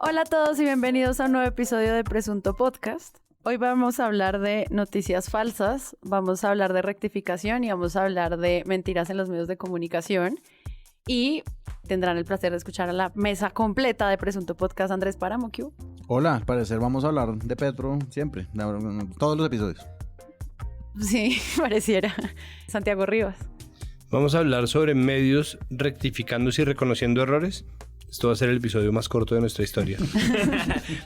Hola a todos y bienvenidos a un nuevo episodio de Presunto Podcast. Hoy vamos a hablar de noticias falsas, vamos a hablar de rectificación y vamos a hablar de mentiras en los medios de comunicación. Y tendrán el placer de escuchar a la mesa completa de Presunto Podcast. Andrés Páramo, ¿qué hubo? Hola, al parecer vamos a hablar de Petro siempre, todos los episodios. Sí, pareciera. Santiago Rivas. Vamos a hablar sobre medios rectificándose y reconociendo errores. Esto va a ser el episodio más corto de nuestra historia.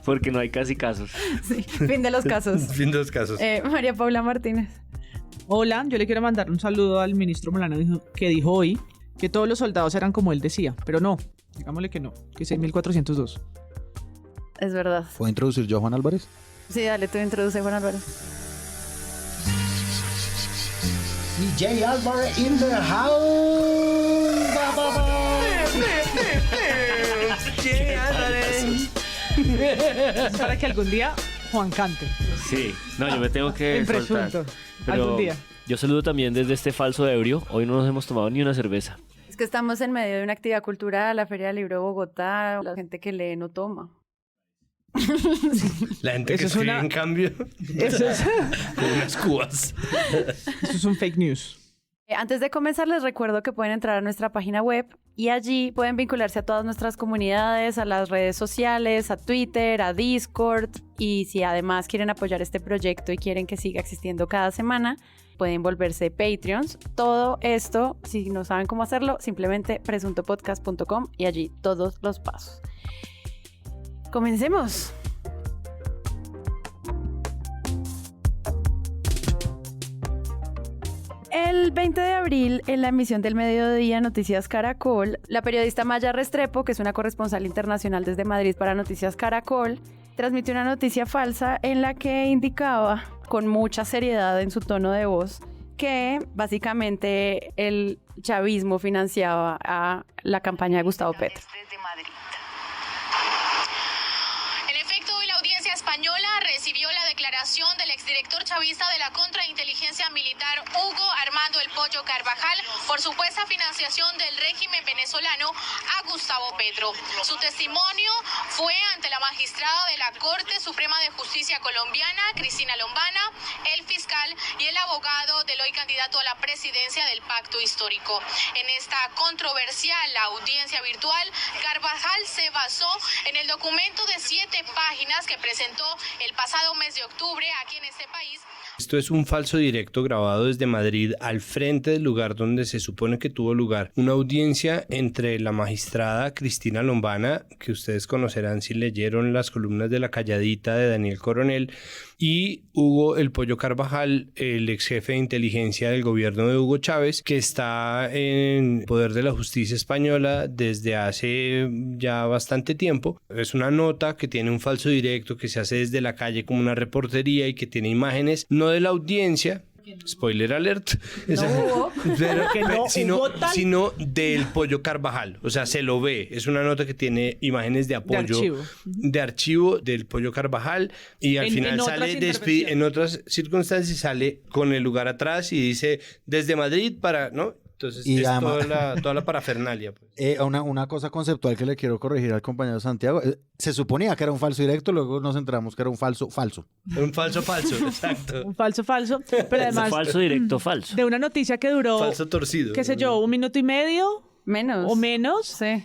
Porque no hay casi casos. Sí, fin de los casos. Fin de los casos. María Paula Martínez. Hola, yo le quiero mandar un saludo al ministro Molano que dijo hoy que todos los soldados eran como él decía, pero no, digámosle que no, que 6.402. Es verdad. ¿Puedo introducir yo a Juan Álvarez? Sí, dale, tú introduce Juan Álvarez. DJ Álvarez in the house. Para que algún día Juan cante. Sí, no, yo me tengo que En soltar. presunto, Pero algún día. yo saludo también desde este falso ebrio. Hoy no nos hemos tomado ni una cerveza. Es que estamos en medio de una actividad cultural, la Feria del Libro de Bogotá, la gente que lee no toma. La gente que Eso es escribe, una- en cambio, Eso es, con unas cubas. eso es un fake news. Antes de comenzar, les recuerdo que pueden entrar a nuestra página web y allí pueden vincularse a todas nuestras comunidades, a las redes sociales, a Twitter, a Discord. Y si además quieren apoyar este proyecto y quieren que siga existiendo cada semana, pueden volverse Patreons. Todo esto, si no saben cómo hacerlo, simplemente presuntopodcast.com y allí todos los pasos. Comencemos. El 20 de abril, en la emisión del mediodía Noticias Caracol, la periodista Maya Restrepo, que es una corresponsal internacional desde Madrid para Noticias Caracol, transmitió una noticia falsa en la que indicaba, con mucha seriedad en su tono de voz, que básicamente el chavismo financiaba a la campaña de Gustavo Petro. Desde Madrid. En efecto, hoy la audiencia española recibió la declaración del exdirector chavista de la contrainteligencia militar Hugo Armando El Pollo Carvajal por supuesta financiación del régimen venezolano a Gustavo Petro. Su testimonio fue ante la magistrada de la Corte Suprema de Justicia colombiana, Cristina Lombana, el fiscal y el abogado del hoy candidato a la presidencia del Pacto Histórico. En esta controversial audiencia virtual, Carvajal se basó en el documento de 7 páginas que presentó el pasado mes de octubre aquí en este país. Esto es un falso directo grabado desde Madrid al frente del lugar donde se supone que tuvo lugar una audiencia entre la magistrada Cristina Lombana, que ustedes conocerán si leyeron las columnas de La Calladita de Daniel Coronel, y Hugo El Pollo Carvajal, el ex jefe de inteligencia del gobierno de Hugo Chávez, que está en poder de la justicia española desde hace ya bastante tiempo. Es una nota que tiene un falso directo que se hace desde la calle como una reportería y que tiene imágenes no de la audiencia, spoiler alert, sino del Pollo Carvajal. O sea, se lo ve. Es una nota que tiene imágenes de apoyo, de archivo del Pollo Carvajal, y al final sale en otras circunstancias sale con el lugar atrás y dice desde Madrid para, ¿no? Entonces Y es además, toda la parafernalia. Pues. Una cosa conceptual que le quiero corregir al compañero Santiago. Se suponía que era un falso directo, luego nos enteramos que era un falso. Un falso, exacto. Un falso, pero además Falso directo, falso. de una noticia que duró, Falso torcido. qué sé yo, 1 minuto y medio Menos. o menos, Sí.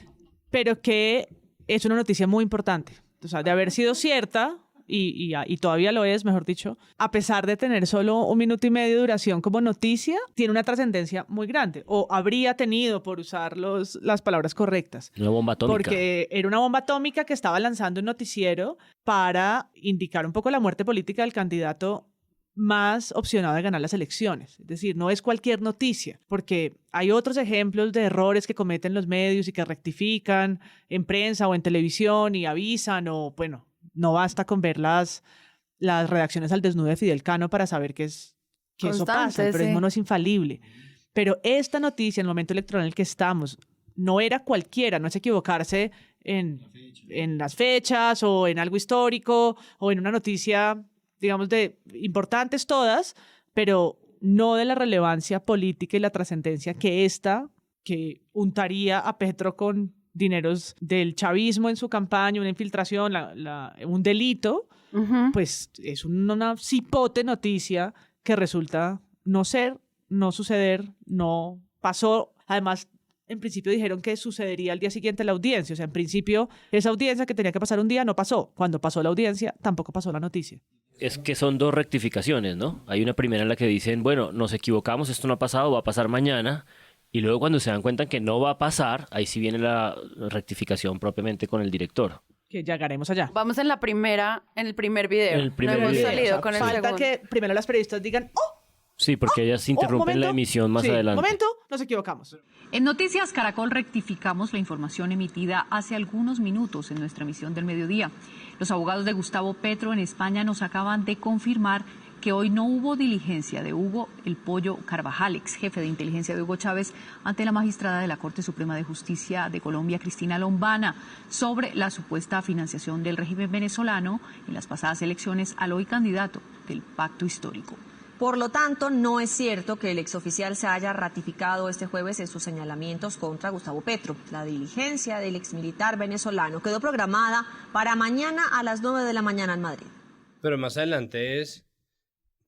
pero que es una noticia muy importante. O sea, de haber sido cierta, y todavía lo es, mejor dicho, a pesar de tener solo 1 minuto y medio de duración como noticia, tiene una trascendencia muy grande, o habría tenido, por usar las palabras correctas. Una bomba atómica. Porque era una bomba atómica que estaba lanzando un noticiero para indicar un poco la muerte política del candidato más opcionado de ganar las elecciones. Es decir, no es cualquier noticia, porque hay otros ejemplos de errores que cometen los medios y que rectifican en prensa o en televisión y avisan, o bueno, no basta con ver las redacciones al desnudo de Fidel Cano para saber que eso pasa. El periodismo no es infalible. Pero esta noticia, en el momento electoral en el que estamos, no era cualquiera, no es equivocarse en las fechas o en algo histórico o en una noticia, digamos, de importantes todas, pero no de la relevancia política y la trascendencia que untaría a Petro con dineros del chavismo en su campaña, una infiltración, un delito, pues es una cipote noticia que resulta no suceder, no pasó. Además, en principio dijeron que sucedería al día siguiente la audiencia. O sea, en principio, esa audiencia que tenía que pasar un día no pasó. Cuando pasó la audiencia, tampoco pasó la noticia. Es que son dos rectificaciones, ¿no? Hay una primera en la que dicen, bueno, nos equivocamos, esto no ha pasado, va a pasar mañana. Y luego cuando se dan cuenta que no va a pasar, ahí sí viene la rectificación propiamente con el director. Que llegaremos allá. Vamos en el primer video. En el primer no hemos video. salido con el Falta segundo. que primero las periodistas digan, Sí, porque ellas interrumpen la emisión más adelante. Momento, nos equivocamos. En Noticias Caracol rectificamos la información emitida hace algunos minutos en nuestra emisión del mediodía. Los abogados de Gustavo Petro en España nos acaban de confirmar que hoy no hubo diligencia de Hugo El Pollo Carvajal, ex jefe de inteligencia de Hugo Chávez, ante la magistrada de la Corte Suprema de Justicia de Colombia, Cristina Lombana, sobre la supuesta financiación del régimen venezolano en las pasadas elecciones al hoy candidato del Pacto Histórico. Por lo tanto, no es cierto que el exoficial se haya ratificado este jueves en sus señalamientos contra Gustavo Petro. La diligencia del exmilitar venezolano quedó programada para mañana a las 9 de la mañana en Madrid. Pero más adelante es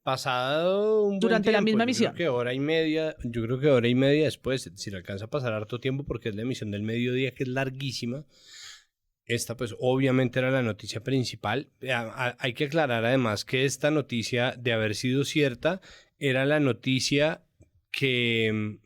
pasado un buen Durante la tiempo, misma yo emisión. creo que hora y media después, si le alcanza a pasar harto tiempo porque es la emisión del mediodía que es larguísima. Esta pues obviamente era la noticia principal. Hay que aclarar además que esta noticia, de haber sido cierta, era la noticia que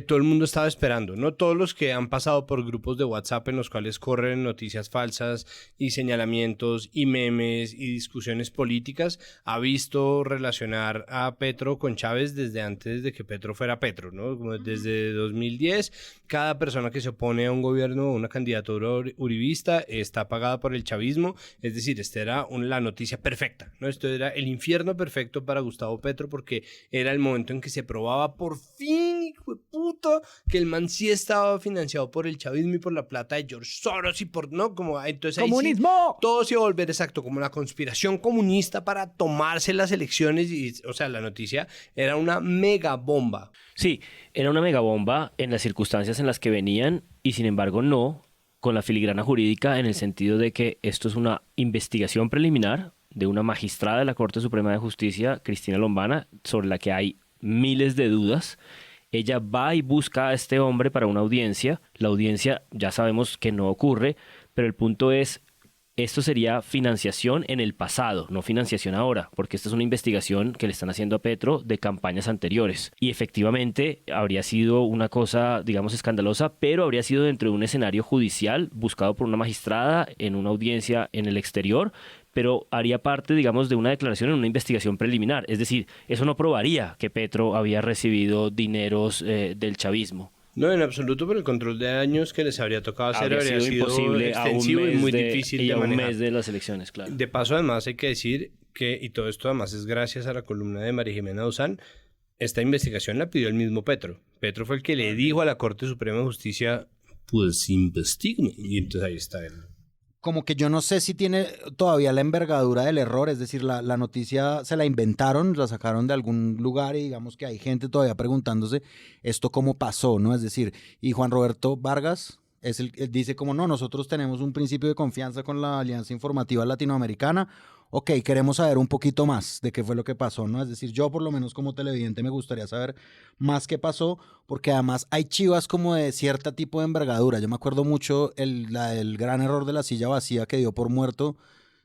todo el mundo estaba esperando, ¿no? Todos los que han pasado por grupos de WhatsApp en los cuales corren noticias falsas y señalamientos y memes y discusiones políticas, ha visto relacionar a Petro con Chávez desde antes de que Petro fuera Petro, ¿no? Como desde 2010, cada persona que se opone a un gobierno o una candidatura uribista está pagada por el chavismo, es decir, esta era la noticia perfecta, ¿no? Esto era el infierno perfecto para Gustavo Petro porque era el momento en que se probaba por fin, hijo de puta, que el man sí estaba financiado por el chavismo y por la plata de George Soros y por, ¿no? Como, entonces ahí ¡Comunismo! Sí, todo se iba a volver exacto, como la conspiración comunista para tomarse las elecciones y, o sea, la noticia era una mega bomba. Sí, era una megabomba en las circunstancias en las que venían y sin embargo no con la filigrana jurídica en el sentido de que esto es una investigación preliminar de una magistrada de la Corte Suprema de Justicia, Cristina Lombana, sobre la que hay miles de dudas. Ella va y busca a este hombre para una audiencia. La audiencia ya sabemos que no ocurre, pero el punto es, esto sería financiación en el pasado, no financiación ahora, porque esta es una investigación que le están haciendo a Petro de campañas anteriores. Y efectivamente habría sido una cosa, digamos, escandalosa, pero habría sido dentro de un escenario judicial buscado por una magistrada en una audiencia en el exterior, pero haría parte, digamos, de una declaración en una investigación preliminar. Es decir, eso no probaría que Petro había recibido dineros del chavismo. No, en absoluto, pero el control de daños que les habría tocado hacer habría sido imposible extensivo y muy difícil de a un manejar. mes de las elecciones, claro. De paso, además, hay que decir que, y todo esto además es gracias a la columna de María Jimena Duzán, esta investigación la pidió el mismo Petro. Petro fue el que le dijo a la Corte Suprema de Justicia, pues investigme. Y entonces ahí está él. Como que yo no sé si tiene todavía la envergadura del error, es decir, la noticia se la inventaron, la sacaron de algún lugar y digamos que hay gente todavía preguntándose esto cómo pasó, ¿no? Es decir, y Juan Roberto Vargas él dice como no, nosotros tenemos un principio de confianza con la Alianza Informativa Latinoamericana, ok, queremos saber un poquito más de qué fue lo que pasó, ¿no? Es decir, yo por lo menos como televidente me gustaría saber más qué pasó, porque además hay chivas como de cierto tipo de envergadura. Yo me acuerdo mucho el gran error de la silla vacía que dio por muerto,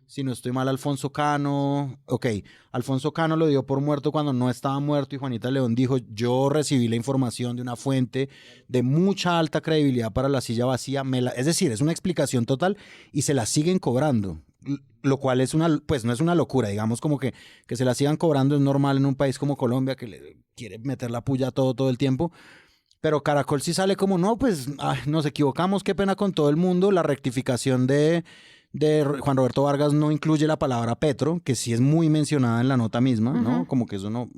si no estoy mal, Alfonso Cano. Ok, Alfonso Cano lo dio por muerto cuando no estaba muerto y Juanita León dijo, yo recibí la información de una fuente de mucha alta credibilidad para la silla vacía. Es decir, es una explicación total y se la siguen cobrando. Lo cual es pues no es una locura, digamos como que se la sigan cobrando es normal en un país como Colombia que le quiere meter la puya todo el tiempo, pero Caracol sí sale como no, pues nos equivocamos, qué pena con todo el mundo, la rectificación de Juan Roberto Vargas no incluye la palabra Petro, que sí es muy mencionada en la nota misma, ¿no? Como que eso no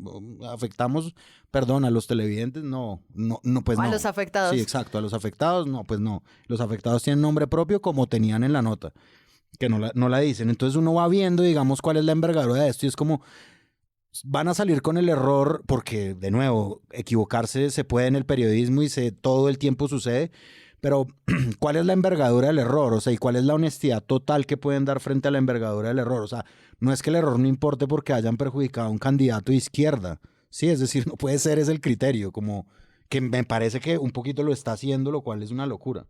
afectamos, perdón, a los televidentes, no, pues no. A los afectados. Sí, exacto, a los afectados, no, pues no. Los afectados tienen nombre propio como tenían en la nota, que no la dicen. Entonces uno va viendo, digamos, cuál es la envergadura de esto y es como, van a salir con el error, porque, de nuevo, equivocarse se puede en el periodismo y todo el tiempo sucede, Pero, ¿cuál es la envergadura del error? O sea, ¿y cuál es la honestidad total que pueden dar frente a la envergadura del error? O sea, no es que el error no importe porque hayan perjudicado a un candidato de izquierda. Sí, es decir, no puede ser ese el criterio, como que me parece que un poquito lo está haciendo, lo cual es una locura.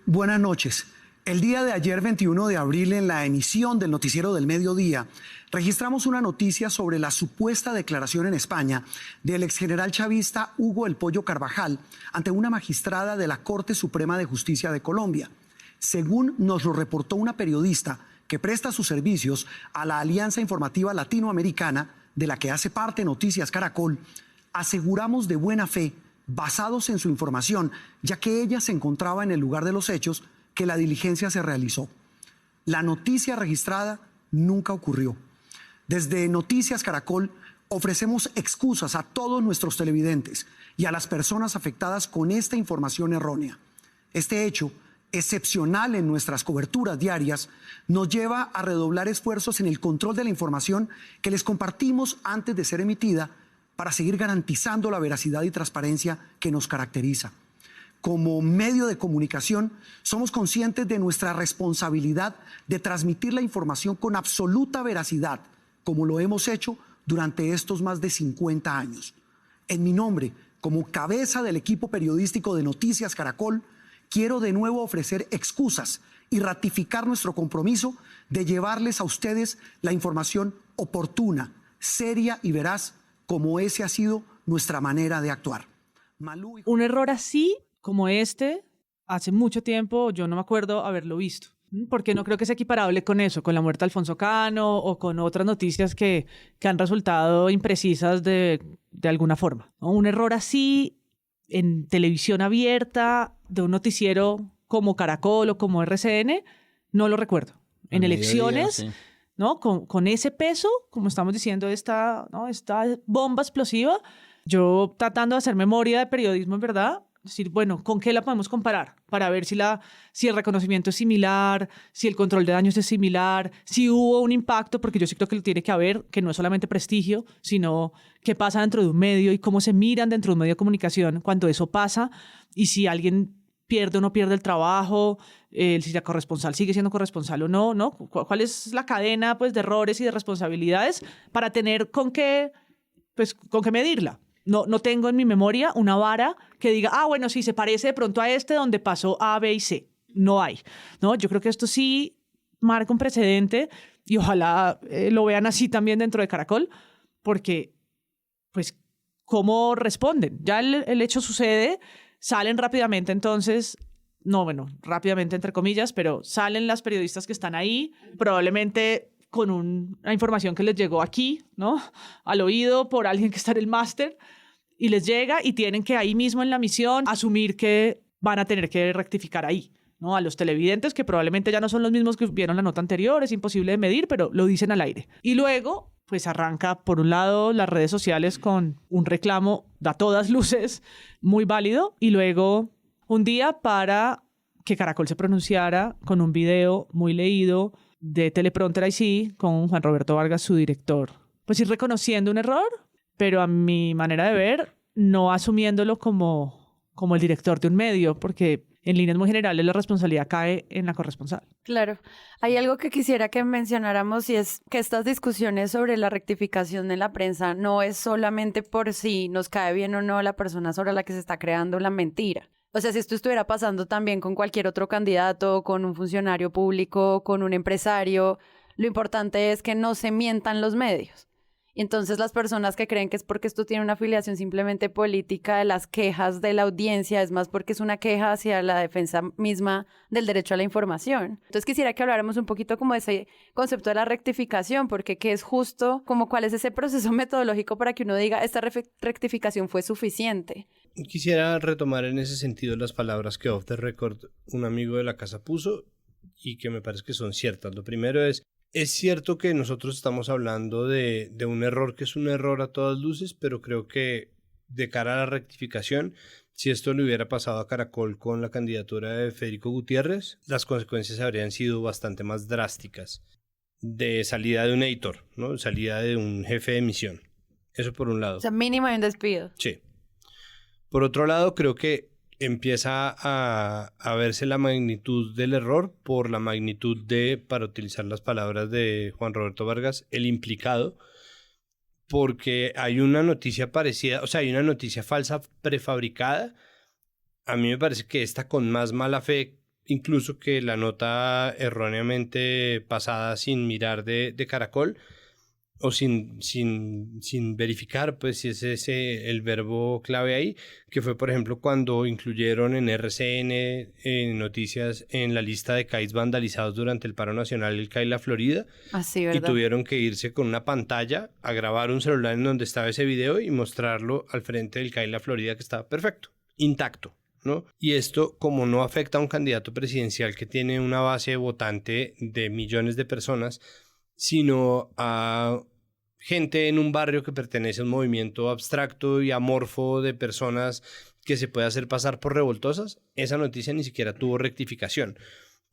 Buenas noches. El día de ayer, 21 de abril, en la emisión del Noticiero del Mediodía, registramos una noticia sobre la supuesta declaración en España del exgeneral chavista Hugo El Pollo Carvajal ante una magistrada de la Corte Suprema de Justicia de Colombia. Según nos lo reportó una periodista que presta sus servicios a la Alianza Informativa Latinoamericana, de la que hace parte Noticias Caracol, aseguramos de buena fe, basados en su información, ya que ella se encontraba en el lugar de los hechos, que la diligencia se realizó. La noticia registrada nunca ocurrió. Desde Noticias Caracol ofrecemos excusas a todos nuestros televidentes y a las personas afectadas con esta información errónea. Este hecho, excepcional en nuestras coberturas diarias, nos lleva a redoblar esfuerzos en el control de la información que les compartimos antes de ser emitida para seguir garantizando la veracidad y transparencia que nos caracteriza. Como medio de comunicación, somos conscientes de nuestra responsabilidad de transmitir la información con absoluta veracidad, como lo hemos hecho durante estos más de 50 años. En mi nombre, como cabeza del equipo periodístico de Noticias Caracol, quiero de nuevo ofrecer excusas y ratificar nuestro compromiso de llevarles a ustedes la información oportuna, seria y veraz, como ese ha sido nuestra manera de actuar. Un error así como este, hace mucho tiempo yo no me acuerdo haberlo visto, porque no creo que sea equiparable con eso, con la muerte de Alfonso Cano o con otras noticias que han resultado imprecisas de alguna forma, ¿no? Un error así en televisión abierta, de un noticiero como Caracol o como RCN, no lo recuerdo. En elecciones, sí, ¿no? Con ese peso, como estamos diciendo, esta bomba explosiva, yo tratando de hacer memoria de periodismo en verdad, decir, bueno, ¿con qué la podemos comparar? Para ver si el reconocimiento es similar, si el control de daños es similar, si hubo un impacto, porque yo sí creo que lo tiene que haber, que no es solamente prestigio, sino qué pasa dentro de un medio y cómo se miran dentro de un medio de comunicación cuando eso pasa, y si alguien pierde o no pierde el trabajo, si la corresponsal sigue siendo corresponsal o no, ¿no? ¿Cuál es la cadena, pues, de errores y de responsabilidades para tener con qué medirla? No tengo en mi memoria una vara que diga, bueno, sí, se parece de pronto a este donde pasó A, B y C. No hay, ¿no? Yo creo que esto sí marca un precedente y ojalá lo vean así también dentro de Caracol, porque, pues, ¿cómo responden? Ya el hecho sucede, salen rápidamente entonces, rápidamente entre comillas, pero salen las periodistas que están ahí, probablemente con una información que les llegó aquí, ¿no? Al oído por alguien que está en el máster, y les llega y tienen que ahí mismo en la misión asumir que van a tener que rectificar ahí, ¿no? A los televidentes, que probablemente ya no son los mismos que vieron la nota anterior, es imposible de medir, pero lo dicen al aire. Y luego, pues arranca, por un lado, las redes sociales con un reclamo a todas luces muy válido, y luego un día para que Caracol se pronunciara con un video muy leído de Teleprompter IC con Juan Roberto Vargas, su director. Pues ir reconociendo un error, pero a mi manera de ver, no asumiéndolo como el director de un medio, porque en líneas muy generales la responsabilidad cae en la corresponsal. Claro. Hay algo que quisiera que mencionáramos, y es que estas discusiones sobre la rectificación de la prensa no es solamente por si nos cae bien o no la persona sobre la que se está creando la mentira. O sea, si esto estuviera pasando también con cualquier otro candidato, con un funcionario público, con un empresario, lo importante es que no se mientan los medios. Y entonces las personas que creen que es porque esto tiene una afiliación simplemente política de las quejas de la audiencia, es más porque es una queja hacia la defensa misma del derecho a la información. Entonces quisiera que habláramos un poquito como de ese concepto de la rectificación, porque qué es justo, como cuál es ese proceso metodológico para que uno diga esta rectificación fue suficiente. Quisiera retomar en ese sentido las palabras que off the record un amigo de la casa puso y que me parece que son ciertas. Lo primero es cierto que nosotros estamos hablando de un error que es un error a todas luces, pero creo que de cara a la rectificación, si esto le hubiera pasado a Caracol con la candidatura de Federico Gutiérrez, las consecuencias habrían sido bastante más drásticas, de salida de un editor, ¿no? Salida de un jefe de emisión. Eso por un lado. O sea, mínimo hay un despido. Sí. Por otro lado, creo que empieza a verse la magnitud del error por la magnitud de, para utilizar las palabras de Juan Roberto Vargas, el implicado, porque hay una noticia parecida, o sea, hay una noticia falsa prefabricada. A mí me parece que esta con más mala fe, incluso que la nota erróneamente pasada sin mirar de Caracol, o sin verificar, pues si es ese el verbo clave ahí, que fue por ejemplo cuando incluyeron en RCN noticias en la lista de CAIs vandalizados durante el paro nacional el CAI La Florida. Así, ¿verdad? Y tuvieron que irse con una pantalla a grabar un celular en donde estaba ese video y mostrarlo al frente del CAI La Florida, que estaba perfecto, intacto, ¿no? Y esto, como no afecta a un candidato presidencial que tiene una base votante de millones de personas, sino a gente en un barrio que pertenece a un movimiento abstracto y amorfo de personas que se puede hacer pasar por revoltosas, esa noticia ni siquiera tuvo rectificación.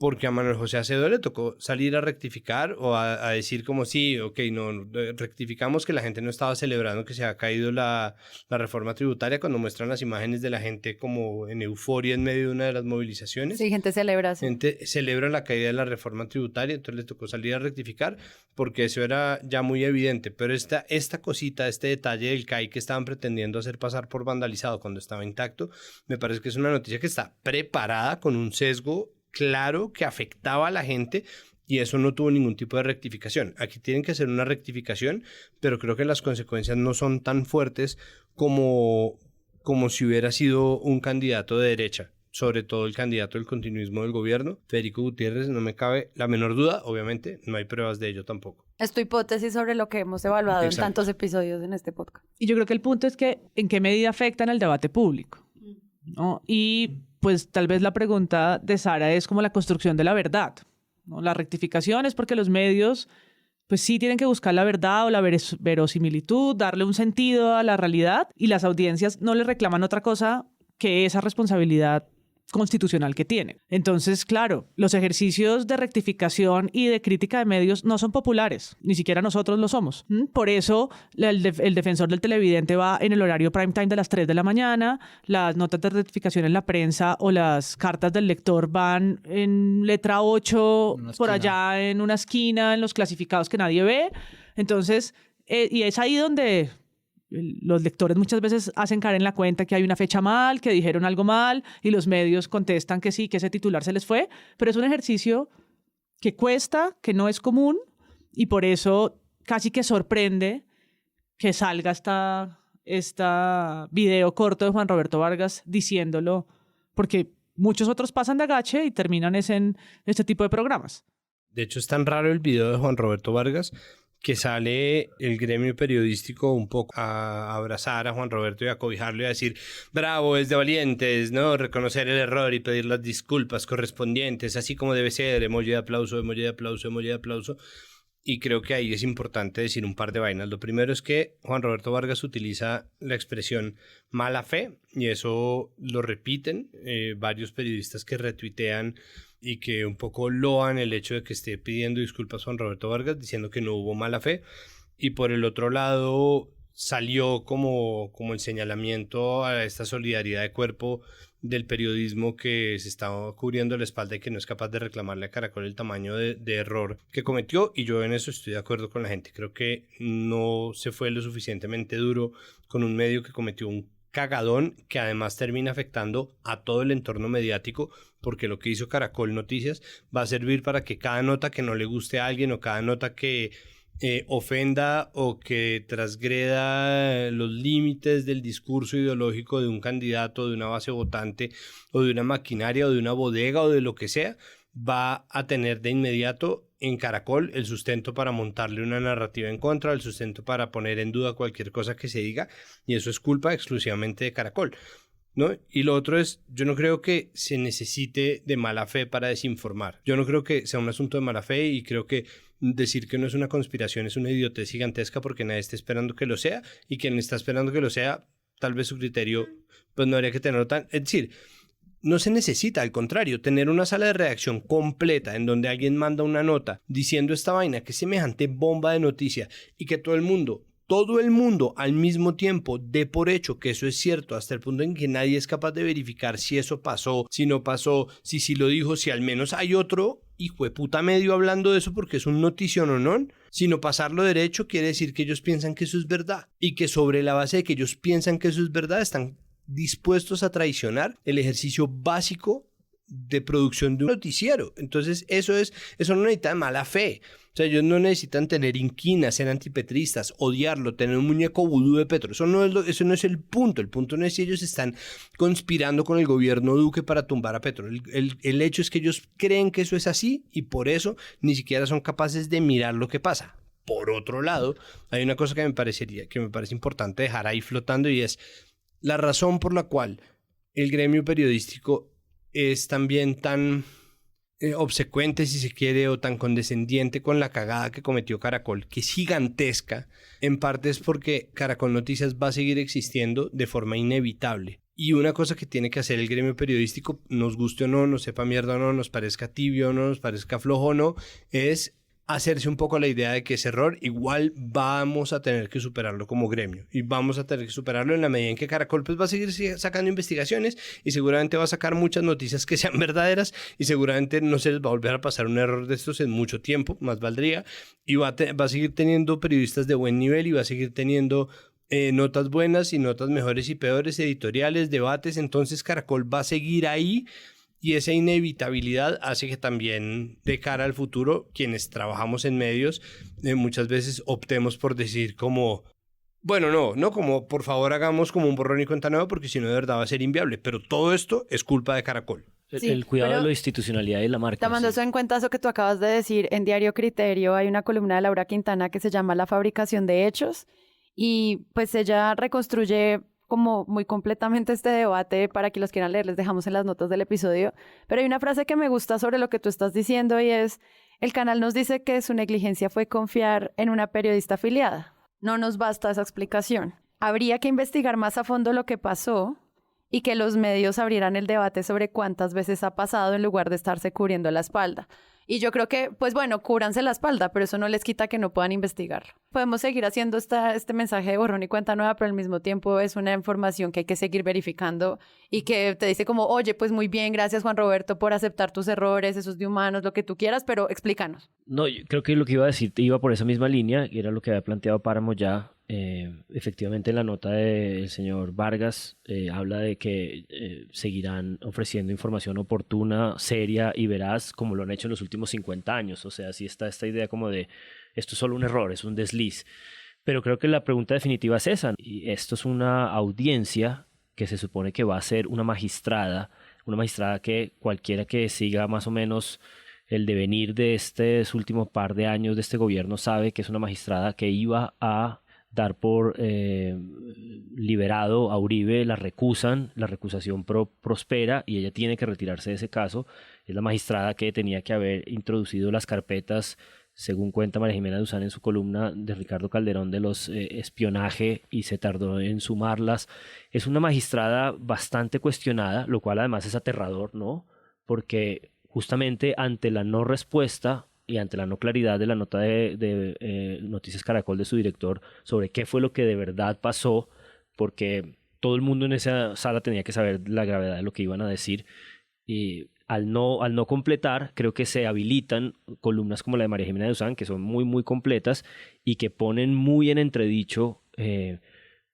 Porque a Manuel José Acevedo le tocó salir a rectificar o a decir como sí, ok, no, rectificamos que la gente no estaba celebrando que se ha caído la reforma tributaria, cuando muestran las imágenes de la gente como en euforia en medio de una de las movilizaciones. Sí, gente celebra. Sí. Gente celebra la caída de la reforma tributaria, entonces le tocó salir a rectificar porque eso era ya muy evidente. Pero esta cosita, este detalle del CAI que estaban pretendiendo hacer pasar por vandalizado cuando estaba intacto, me parece que es una noticia que está preparada con un sesgo claro que afectaba a la gente y eso no tuvo ningún tipo de rectificación. Aquí tienen que hacer una rectificación, pero creo que las consecuencias no son tan fuertes como si hubiera sido un candidato de derecha, sobre todo el candidato del continuismo del gobierno, Federico Gutiérrez. No me cabe la menor duda, obviamente no hay pruebas de ello tampoco. Es tu hipótesis sobre lo que hemos evaluado en tantos episodios en este podcast. Y yo creo que el punto es que en qué medida afectan al debate público, ¿no? Y pues tal vez la pregunta de Sara es como la construcción de la verdad, ¿no? La rectificación es porque los medios pues sí tienen que buscar la verdad o la verosimilitud, darle un sentido a la realidad, y las audiencias no le reclaman otra cosa que esa responsabilidad constitucional que tienen. Entonces, claro, los ejercicios de rectificación y de crítica de medios no son populares, ni siquiera nosotros lo somos. Por eso el defensor del televidente va en el horario prime time de las 3 de la mañana, las notas de rectificación en la prensa o las cartas del lector van en letra 8 por allá en una esquina, en los clasificados que nadie ve. Entonces, y es ahí donde los lectores muchas veces hacen caer en la cuenta que hay una fecha mal, que dijeron algo mal, y los medios contestan que sí, que ese titular se les fue, pero es un ejercicio que cuesta, que no es común, y por eso casi que sorprende que salga esta video corto de Juan Roberto Vargas diciéndolo, porque muchos otros pasan de agache y terminan en este tipo de programas. De hecho, es tan raro el video de Juan Roberto Vargas que sale el gremio periodístico un poco a abrazar a Juan Roberto y a cobijarlo y a decir, bravo, es de valientes, ¿no? Reconocer el error y pedir las disculpas correspondientes, así como debe ser, emoji de aplauso, emoji de aplauso, emoji de aplauso. Y creo que ahí es importante decir un par de vainas. Lo primero es que Juan Roberto Vargas utiliza la expresión mala fe, y eso lo repiten varios periodistas que retuitean y que un poco loan el hecho de que esté pidiendo disculpas Juan Roberto Vargas, diciendo que no hubo mala fe. Y por el otro lado salió como el señalamiento a esta solidaridad de cuerpo del periodismo que se está cubriendo la espalda y que no es capaz de reclamarle a Caracol el tamaño de error que cometió, y yo en eso estoy de acuerdo con la gente. Creo que no se fue lo suficientemente duro con un medio que cometió un cagadón que además termina afectando a todo el entorno mediático, porque lo que hizo Caracol Noticias va a servir para que cada nota que no le guste a alguien o cada nota que ofenda o que transgreda los límites del discurso ideológico de un candidato, de una base votante o de una maquinaria o de una bodega o de lo que sea, va a tener de inmediato en Caracol el sustento para montarle una narrativa en contra, el sustento para poner en duda cualquier cosa que se diga, y eso es culpa exclusivamente de Caracol, ¿no? Y lo otro es, yo no creo que se necesite de mala fe para desinformar. Yo no creo que sea un asunto de mala fe, y creo que decir que no es una conspiración es una idiotez gigantesca, porque nadie está esperando que lo sea, y quien está esperando que lo sea, tal vez su criterio pues no habría que tenerlo tan... Es decir, no se necesita, al contrario, tener una sala de redacción completa en donde alguien manda una nota diciendo esta vaina, que es semejante bomba de noticia, y que todo el mundo todo el mundo al mismo tiempo dé por hecho que eso es cierto, hasta el punto en que nadie es capaz de verificar si eso pasó, si no pasó, si sí lo dijo, si al menos hay otro hijo de puta medio hablando de eso porque es un notición o no, sino pasarlo derecho quiere decir que ellos piensan que eso es verdad y que sobre la base de que ellos piensan que eso es verdad están dispuestos a traicionar el ejercicio básico de producción de un noticiero. Entonces eso no necesita mala fe. O sea, ellos no necesitan tener inquina, ser antipetristas, odiarlo, tener un muñeco vudú de Petro. Eso no es el punto. El punto no es si ellos están conspirando con el gobierno Duque para tumbar a Petro. El hecho es que ellos creen que eso es así y por eso ni siquiera son capaces de mirar lo que pasa. Por otro lado, hay una cosa que me parece importante dejar ahí flotando y es la razón por la cual el gremio periodístico es también tan obsecuente, si se quiere, o tan condescendiente con la cagada que cometió Caracol, que es gigantesca, en parte es porque Caracol Noticias va a seguir existiendo de forma inevitable. Y una cosa que tiene que hacer el gremio periodístico, nos guste o no, nos sepa mierda o no, nos parezca tibio o no, nos parezca flojo o no, es hacerse un poco la idea de que ese error igual vamos a tener que superarlo como gremio y vamos a tener que superarlo en la medida en que Caracol pues va a seguir sacando investigaciones y seguramente va a sacar muchas noticias que sean verdaderas y seguramente no se les va a volver a pasar un error de estos en mucho tiempo, más valdría, y va a seguir teniendo periodistas de buen nivel y va a seguir teniendo notas buenas y notas mejores y peores, editoriales, debates. Entonces Caracol va a seguir ahí. Y esa inevitabilidad hace que también de cara al futuro quienes trabajamos en medios muchas veces optemos por decir como, bueno, no como por favor hagamos como un borrón y cuenta nueva porque si no de verdad va a ser inviable, pero todo esto es culpa de Caracol. Sí, el cuidado de la institucionalidad y la marca. Tomando eso en cuenta, eso que tú acabas de decir, en Diario Criterio hay una columna de Laura Quintana que se llama La fabricación de hechos y pues ella reconstruye como muy completamente este debate. Para que los quieran leer, les dejamos en las notas del episodio. Pero hay una frase que me gusta sobre lo que tú estás diciendo y es, el canal nos dice que su negligencia fue confiar en una periodista afiliada. No nos basta esa explicación. Habría que investigar más a fondo lo que pasó y que los medios abrieran el debate sobre cuántas veces ha pasado en lugar de estarse cubriendo la espalda. Y yo creo que, pues bueno, cúbranse la espalda, pero eso no les quita que no puedan investigarlo. Podemos seguir haciendo este mensaje de borrón y cuenta nueva, pero al mismo tiempo es una información que hay que seguir verificando y que te dice como, oye, pues muy bien, gracias Juan Roberto por aceptar tus errores, esos de humanos, lo que tú quieras, pero explícanos. No, yo creo que lo que iba a decir iba por esa misma línea y era lo que había planteado Páramo ya. Efectivamente en la nota del señor Vargas habla de que seguirán ofreciendo información oportuna, seria y veraz como lo han hecho en los últimos 50 años. O sea, sí está esta idea como de esto es solo un error, es un desliz. Pero creo que la pregunta definitiva es esa. Y esto es una audiencia que se supone que va a ser una magistrada que cualquiera que siga más o menos el devenir de estos últimos par de años de este gobierno sabe que es una magistrada que iba a dar por liberado a Uribe, la recusan, la recusación prospera y ella tiene que retirarse de ese caso. Es la magistrada que tenía que haber introducido las carpetas, según cuenta María Jimena Duzán en su columna de Ricardo Calderón de los espionaje y se tardó en sumarlas. Es una magistrada bastante cuestionada, lo cual además es aterrador, ¿no? Porque justamente ante la no respuesta y ante la no claridad de la nota de Noticias Caracol de su director sobre qué fue lo que de verdad pasó, porque todo el mundo en esa sala tenía que saber la gravedad de lo que iban a decir, y al no completar, creo que se habilitan columnas como la de María Jimena Duzán, que son muy, muy completas y que ponen muy en entredicho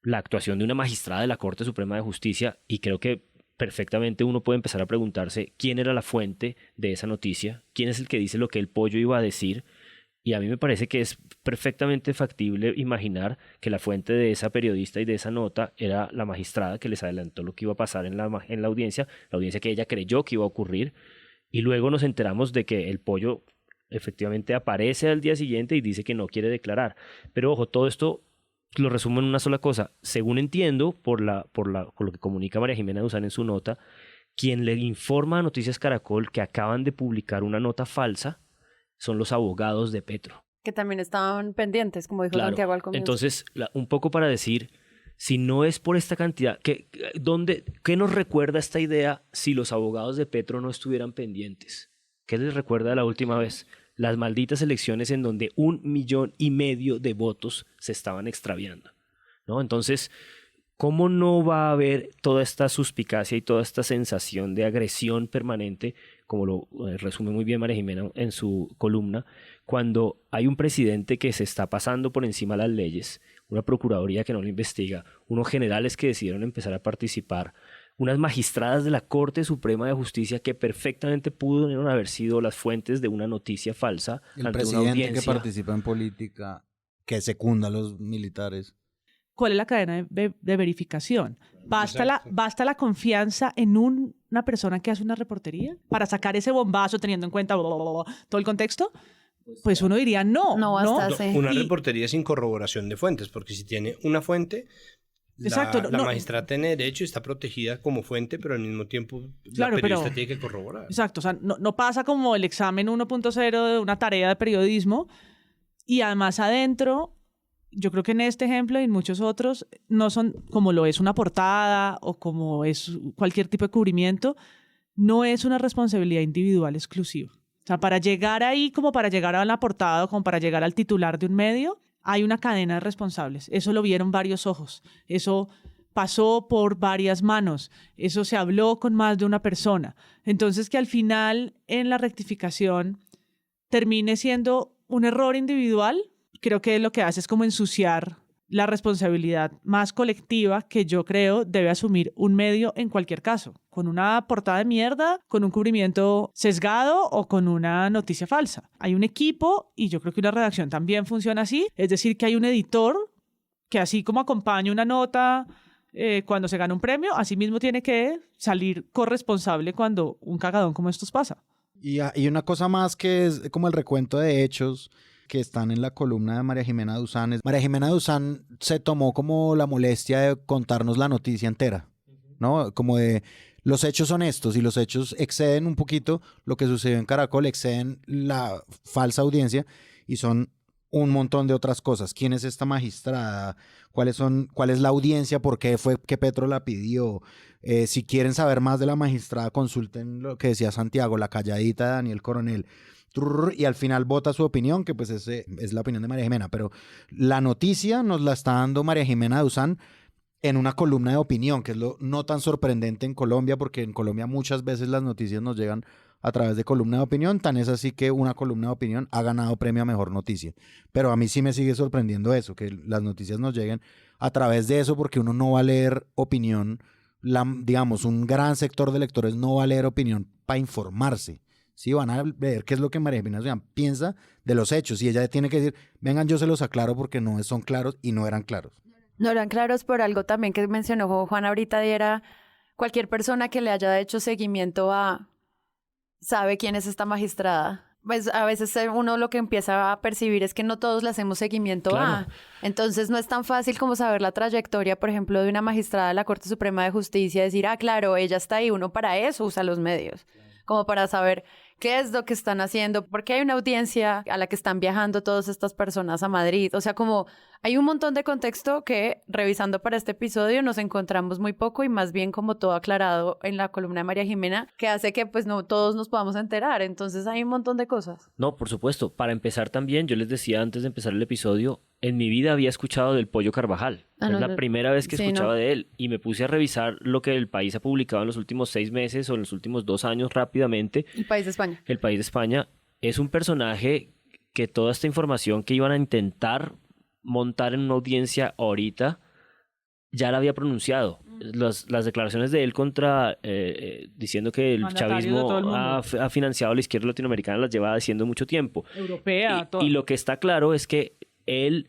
la actuación de una magistrada de la Corte Suprema de Justicia, y creo que perfectamente uno puede empezar a preguntarse quién era la fuente de esa noticia, quién es el que dice lo que el pollo iba a decir, y a mí me parece que es perfectamente factible imaginar que la fuente de esa periodista y de esa nota era la magistrada que les adelantó lo que iba a pasar en la audiencia que ella creyó que iba a ocurrir, y luego nos enteramos de que el pollo efectivamente aparece al día siguiente y dice que no quiere declarar. Pero ojo, todo esto lo resumo en una sola cosa. Según entiendo, por lo que comunica María Jimena Duzán en su nota, quien le informa a Noticias Caracol que acaban de publicar una nota falsa son los abogados de Petro. Que también estaban pendientes, como dijo Santiago al comienzo. Entonces, un poco para decir, si no es por esta cantidad, ¿qué nos recuerda esta idea si los abogados de Petro no estuvieran pendientes? ¿Qué les recuerda de la última vez? las malditas elecciones en donde 1,5 millones de votos se estaban extraviando, ¿no? Entonces, ¿cómo no va a haber toda esta suspicacia y toda esta sensación de agresión permanente, como lo resume muy bien María Jimena en su columna, cuando hay un presidente que se está pasando por encima de las leyes, una procuraduría que no lo investiga, unos generales que decidieron empezar a participar, unas magistradas de la Corte Suprema de Justicia que perfectamente pudieron haber sido las fuentes de una noticia falsa El ante una presidente audiencia? que participa en política, que secunda a los militares. ¿Cuál es la cadena de verificación? ¿Basta la confianza en una persona que hace una reportería para sacar ese bombazo teniendo en cuenta todo el contexto? Pues uno diría no. No basta, sí. Una reportería sin corroboración de fuentes, porque si tiene una fuente, la magistrada tiene derecho y está protegida como fuente, pero al mismo tiempo la periodista tiene que corroborar. Exacto, o sea, no pasa como el examen 1.0 de una tarea de periodismo, y además adentro, yo creo que en este ejemplo y en muchos otros, no son como lo es una portada o como es cualquier tipo de cubrimiento, no es una responsabilidad individual exclusiva. O sea, para llegar ahí, como para llegar a la portada o como para llegar al titular de un medio, hay una cadena de responsables. Eso lo vieron varios ojos. Eso pasó por varias manos. Eso se habló con más de una persona. Entonces, que al final, en la rectificación, termine siendo un error individual, creo que lo que hace es como ensuciar la responsabilidad más colectiva que yo creo debe asumir un medio en cualquier caso, con una portada de mierda, con un cubrimiento sesgado o con una noticia falsa. Hay un equipo y yo creo que una redacción también funciona así, es decir, que hay un editor que así como acompaña una nota cuando se gana un premio, así mismo tiene que salir corresponsable cuando un cagadón como estos pasa. Y una cosa más que es como el recuento de hechos que están en la columna de María Jimena Duzán. María Jimena Duzán se tomó como la molestia de contarnos la noticia entera, ¿no? Como de los hechos son estos y los hechos exceden un poquito lo que sucedió en Caracol, exceden la falsa audiencia y son un montón de otras cosas. ¿Quién es esta magistrada? ¿Cuál es la audiencia? ¿Por qué fue que Petro la pidió? Si quieren saber más de la magistrada, consulten lo que decía Santiago, la calladita de Daniel Coronel. Y al final vota su opinión, que pues es la opinión de María Jimena, pero la noticia nos la está dando María Jimena Duzán en una columna de opinión, que es lo no tan sorprendente en Colombia, porque en Colombia muchas veces las noticias nos llegan a través de columna de opinión, tan es así que una columna de opinión ha ganado premio a mejor noticia. Pero a mí sí me sigue sorprendiendo eso, que las noticias nos lleguen a través de eso, porque uno no va a leer opinión, digamos, un gran sector de lectores no va a leer opinión para informarse. Sí, van a ver qué es lo que María Jimena Duzán piensa de los hechos. Y ella tiene que decir, vengan, yo se los aclaro porque no son claros y no eran claros. No eran claros por algo también que mencionó Juan ahorita, y era cualquier persona que le haya hecho seguimiento sabe quién es esta magistrada. Pues a veces uno lo que empieza a percibir es que no todos le hacemos seguimiento Claro. Entonces no es tan fácil como saber la trayectoria, por ejemplo, de una magistrada de la Corte Suprema de Justicia, decir, claro, ella está ahí. Uno para eso usa los medios, como para saber qué es lo que están haciendo, porque hay una audiencia a la que están viajando todas estas personas a Madrid. O sea, como hay un montón de contexto que, revisando para este episodio, nos encontramos muy poco y más bien como todo aclarado en la columna de María Jimena, que hace que pues no todos nos podamos enterar. Entonces hay un montón de cosas. No, por supuesto. Para empezar también, yo les decía antes de empezar el episodio, en mi vida había escuchado del Pollo Carvajal. Es la primera vez que escuchaba de él. Y me puse a revisar lo que El País ha publicado en los últimos 6 meses o en los últimos 2 años rápidamente. El País de España. El País de España es un personaje que toda esta información que iban a intentar montar en una audiencia ahorita ya la había pronunciado. Las declaraciones de él diciendo que el Mandatario de chavismo todo el mundo. ha financiado a la izquierda latinoamericana las lleva haciendo mucho tiempo. Europea, todo. Y lo que está claro es que él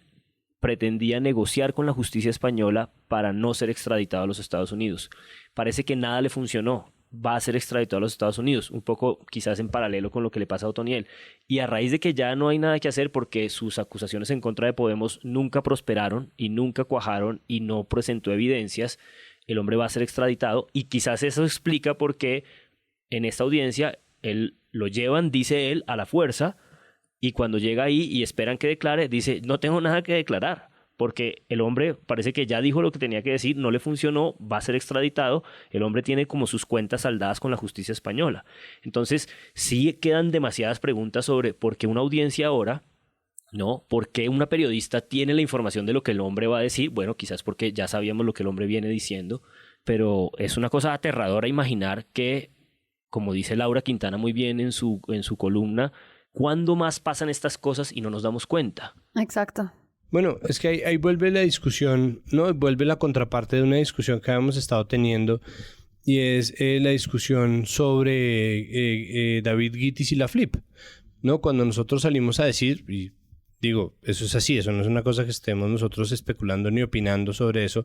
pretendía negociar con la justicia española para no ser extraditado a los Estados Unidos. Parece que nada le funcionó. Va a ser extraditado a los Estados Unidos, un poco quizás en paralelo con lo que le pasa a Otoniel. Y a raíz de que ya no hay nada que hacer porque sus acusaciones en contra de Podemos nunca prosperaron y nunca cuajaron y no presentó evidencias, el hombre va a ser extraditado y quizás eso explica por qué en esta audiencia él lo llevan, dice él, a la fuerza, y cuando llega ahí y esperan que declare, dice, no tengo nada que declarar, porque el hombre parece que ya dijo lo que tenía que decir, no le funcionó, va a ser extraditado, el hombre tiene como sus cuentas saldadas con la justicia española. Entonces sí quedan demasiadas preguntas sobre por qué una audiencia ahora, ¿no? ¿Por qué una periodista tiene la información de lo que el hombre va a decir? Bueno, quizás porque ya sabíamos lo que el hombre viene diciendo, pero es una cosa aterradora imaginar que, como dice Laura Quintana muy bien en su columna, ¿cuándo más pasan estas cosas y no nos damos cuenta? Exacto. Bueno, es que ahí vuelve la discusión, ¿no? Vuelve la contraparte de una discusión que habíamos estado teniendo, y es la discusión sobre David Guitis y la Flip, ¿no? Cuando nosotros salimos a decir, y digo, eso es así, eso no es una cosa que estemos nosotros especulando ni opinando sobre eso,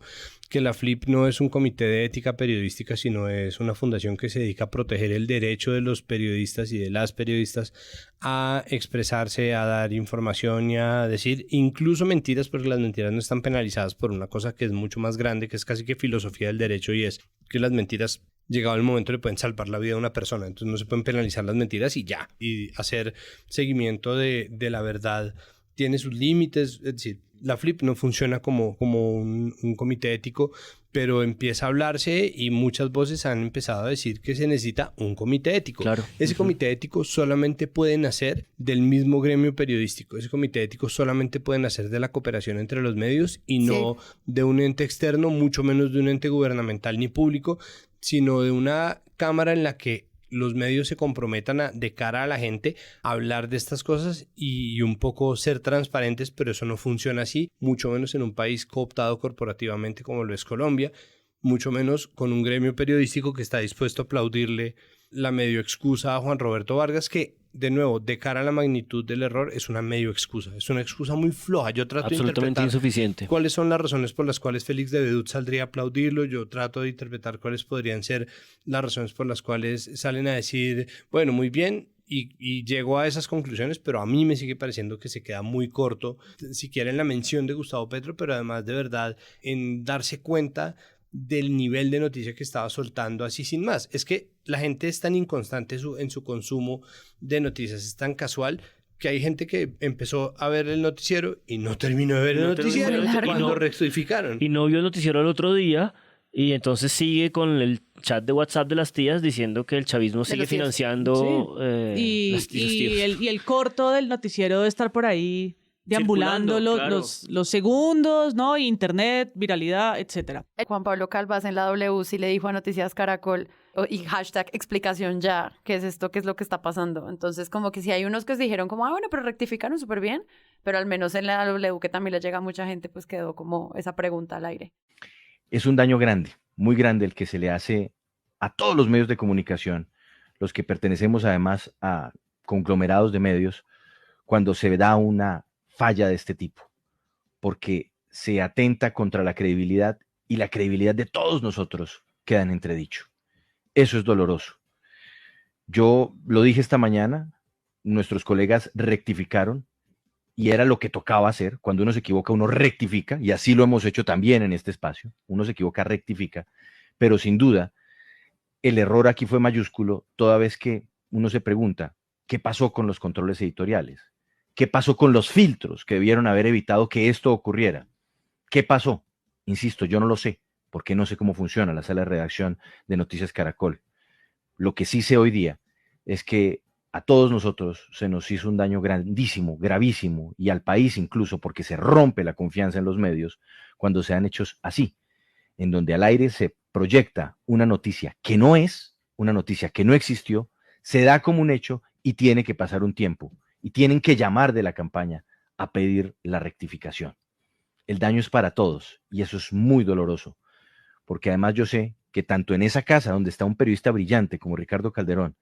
que la Flip no es un comité de ética periodística, sino es una fundación que se dedica a proteger el derecho de los periodistas y de las periodistas a expresarse, a dar información y a decir incluso mentiras, porque las mentiras no están penalizadas por una cosa que es mucho más grande, que es casi que filosofía del derecho, y es que las mentiras, llegado el momento, le pueden salvar la vida a una persona. Entonces no se pueden penalizar las mentiras y ya. Y hacer seguimiento de la verdad tiene sus límites. Es decir, la Flip no funciona como un comité ético, pero empieza a hablarse y muchas voces han empezado a decir que se necesita un comité ético. Claro. Ese comité ético solamente puede nacer del mismo gremio periodístico. Ese comité ético solamente puede nacer de la cooperación entre los medios y no de un ente externo, mucho menos de un ente gubernamental ni público, sino de una cámara en la que los medios se comprometan de cara a la gente a hablar de estas cosas y un poco ser transparentes, pero eso no funciona así, mucho menos en un país cooptado corporativamente como lo es Colombia, mucho menos con un gremio periodístico que está dispuesto a aplaudirle la medio excusa a Juan Roberto Vargas, que de nuevo, de cara a la magnitud del error, es una medio excusa, es una excusa muy floja. Yo trato absolutamente de interpretar insuficiente. cuáles son las razones por las cuales Félix de Vedut saldría a aplaudirlo. Yo trato de interpretar cuáles podrían ser las razones por las cuales salen a decir, bueno, muy bien, y llego a esas conclusiones, pero a mí me sigue pareciendo que se queda muy corto, siquiera en la mención de Gustavo Petro, pero además de verdad en darse cuenta del nivel de noticia que estaba soltando así sin más. Es que la gente es tan inconstante en su consumo de noticias, es tan casual, que hay gente que empezó a ver el noticiero y no terminó de ver el noticiero cuando rectificaron. Y no vio el noticiero el otro día, y entonces sigue con el chat de WhatsApp de las tías diciendo que el chavismo sigue financiando y el corto del noticiero debe estar por ahí deambulando los segundos, ¿no? Internet, viralidad, etcétera. Juan Pablo Calvás en la W sí le dijo a Noticias Caracol y hashtag explicación ya, ¿qué es esto? ¿Qué es lo que está pasando? Entonces como que sí hay unos que se dijeron como, bueno, pero rectificaron súper bien, pero al menos en la W, que también le llega a mucha gente, pues quedó como esa pregunta al aire. Es un daño grande, muy grande el que se le hace a todos los medios de comunicación, los que pertenecemos además a conglomerados de medios, cuando se da una falla de este tipo, porque se atenta contra la credibilidad y la credibilidad de todos nosotros queda en entredicho. Eso es doloroso. Yo lo dije esta mañana, nuestros colegas rectificaron y era lo que tocaba hacer. Cuando uno se equivoca, uno rectifica, y así lo hemos hecho también en este espacio. Uno se equivoca, rectifica, pero sin duda el error aquí fue mayúsculo, toda vez que uno se pregunta, ¿qué pasó con los controles editoriales? ¿Qué pasó con los filtros que debieron haber evitado que esto ocurriera? ¿Qué pasó? Insisto, yo no lo sé, porque no sé cómo funciona la sala de redacción de Noticias Caracol. Lo que sí sé hoy día es que a todos nosotros se nos hizo un daño grandísimo, gravísimo, y al país incluso, porque se rompe la confianza en los medios cuando se dan hechos así, en donde al aire se proyecta una noticia que no es, una noticia que no existió, se da como un hecho y tiene que pasar un tiempo. Y tienen que llamar de la campaña a pedir la rectificación. El daño es para todos y eso es muy doloroso, porque además yo sé que tanto en esa casa donde está un periodista brillante como Ricardo Calderón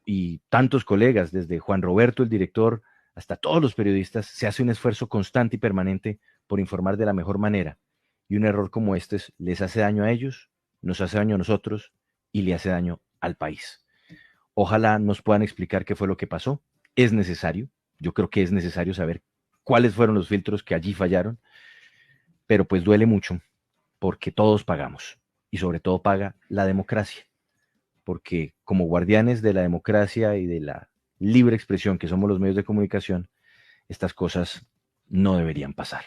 y tantos colegas, desde Juan Roberto, el director, hasta todos los periodistas, se hace un esfuerzo constante y permanente por informar de la mejor manera. Y un error como este les hace daño a ellos, nos hace daño a nosotros y le hace daño al país. Ojalá nos puedan explicar qué fue lo que pasó. Es necesario, yo creo que es necesario saber cuáles fueron los filtros que allí fallaron, pero pues duele mucho porque todos pagamos y sobre todo paga la democracia, porque como guardianes de la democracia y de la libre expresión que somos los medios de comunicación, estas cosas no deberían pasar.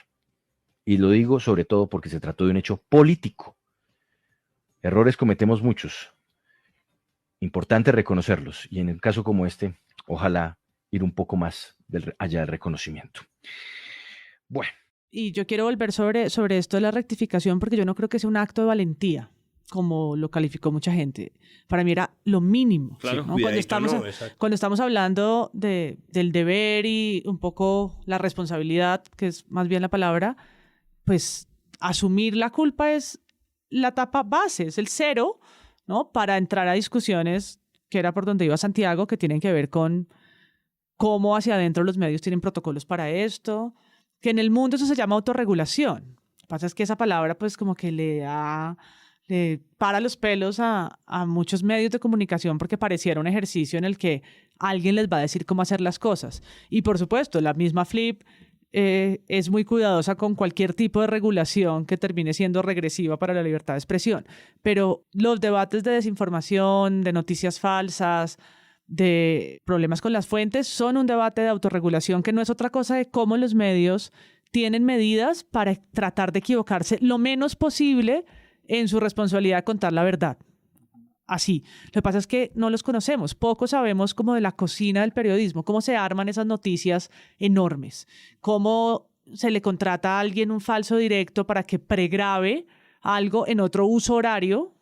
Y lo digo sobre todo porque se trató de un hecho político. Errores cometemos muchos. Importante reconocerlos. Y en un caso como este, ojalá ir un poco más allá del reconocimiento. Bueno. Y yo quiero volver sobre esto de la rectificación, porque yo no creo que sea un acto de valentía, como lo calificó mucha gente. Para mí era lo mínimo. Claro, ¿no? Cuando estamos hablando del deber y un poco la responsabilidad, que es más bien la palabra, pues asumir la culpa es la etapa base, es el cero, ¿no? Para entrar a discusiones, que era por donde iba Santiago, que tienen que ver con cómo hacia adentro los medios tienen protocolos para esto, que en el mundo eso se llama autorregulación. Lo que pasa es que esa palabra pues como que le para los pelos a muchos medios de comunicación, porque pareciera un ejercicio en el que alguien les va a decir cómo hacer las cosas. Y por supuesto, la misma Flip es muy cuidadosa con cualquier tipo de regulación que termine siendo regresiva para la libertad de expresión. Pero los debates de desinformación, de noticias falsas, de problemas con las fuentes, son un debate de autorregulación que no es otra cosa de cómo los medios tienen medidas para tratar de equivocarse lo menos posible en su responsabilidad de contar la verdad. Así. Lo que pasa es que no los conocemos. Poco sabemos como de la cocina del periodismo, cómo se arman esas noticias enormes, cómo se le contrata a alguien un falso directo para que pregrabe algo en otro uso horario